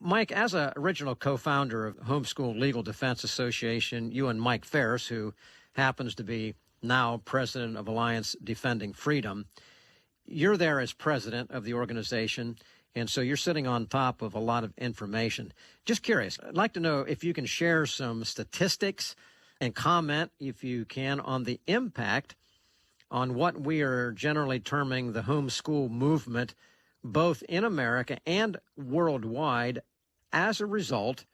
Mike, as a original co-founder of Homeschool Legal Defense Association, you and Mike Ferris, who happens to be now president of Alliance Defending Freedom, you're there as president of the organization, and so you're sitting on top of a lot of information. Just curious, I'd like to know if you can share some statistics and comment, if you can, on the impact on what we are generally terming the homeschool movement, both in America and worldwide, as a result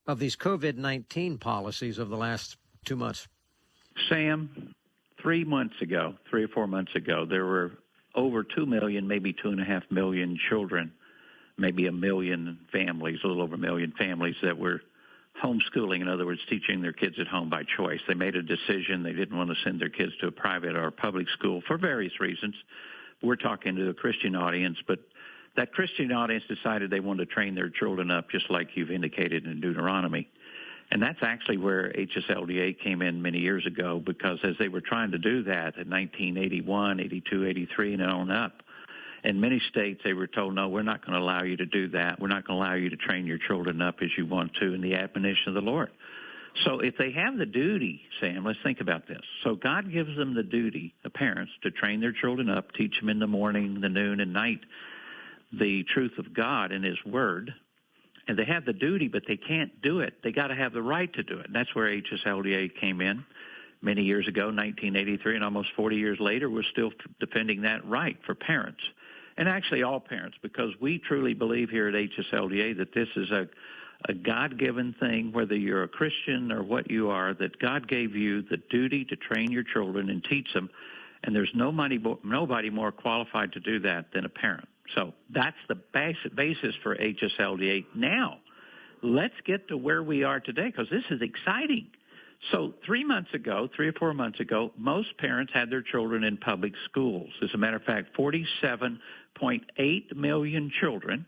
of these COVID-19 policies of the last 2 months. Sam, 3 months ago, 3 or 4 months ago, there were over 2 million, maybe 2.5 million children, maybe 1 million families, a little over 1 million families that were homeschooling, in other words, teaching their kids at home by choice. They made a decision. They didn't want to send their kids to a private or a public school for various reasons. We're talking to a Christian audience, but that Christian audience decided they wanted to train their children up just like you've indicated in Deuteronomy. And that's actually where HSLDA came in many years ago, because as they were trying to do that in 1981, 82, 83, and on up, in many states they were told, no, we're not going to allow you to do that. We're not going to allow you to train your children up as you want to in the admonition of the Lord. So if they have the duty, Sam, let's think about this. So God gives them the duty, the parents, to train their children up, teach them in the morning, the noon, and night the truth of God and His Word. And they have the duty, but they can't do it. They got to have the right to do it. And that's where HSLDA came in many years ago, 1983, and almost 40 years later, we're still defending that right for parents. And actually all parents, because we truly believe here at HSLDA that this is a God-given thing, whether you're a Christian or what you are, that God gave you the duty to train your children and teach them, and there's nobody more qualified to do that than a parent. So that's the basis for HSLDA. Now, let's get to where we are today, because this is exciting. So 3 months ago, 3 or 4 months ago, most parents had their children in public schools. As a matter of fact, 47.8 million children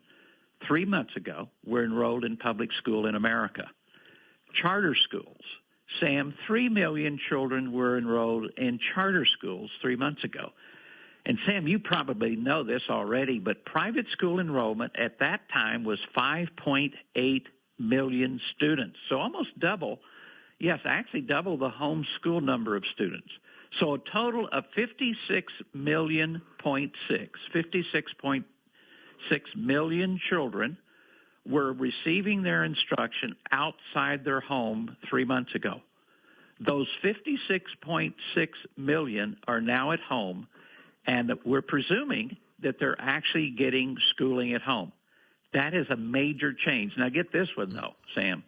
3 months ago were enrolled in public school in America. Charter schools. Sam, 3 million children were enrolled in charter schools 3 months ago. And Sam, you probably know this already, but private school enrollment at that time was 5.8 million students. So almost double, yes, actually double the homeschool number of students. So a total of 56.6 million children were receiving their instruction outside their home 3 months ago. Those 56.6 million are now at home, and we're presuming that they're actually getting schooling at home. That is a major change. Now get this one, though, Sam.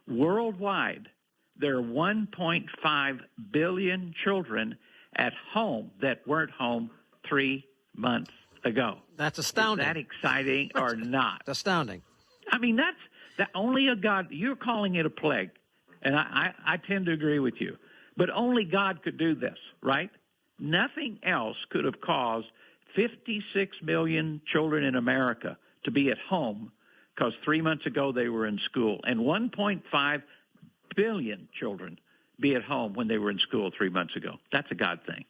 Worldwide, there are 1.5 billion children at home that weren't home 3 months ago. That's astounding. Is that exciting or not? It's astounding. I mean, that only a God, you're calling it a plague, and I tend to agree with you. But only God could do this, right? Nothing else could have caused 56 million children in America to be at home because 3 months ago they were in school, and 1.5 billion children be at home when they were in school 3 months ago. That's a God thing.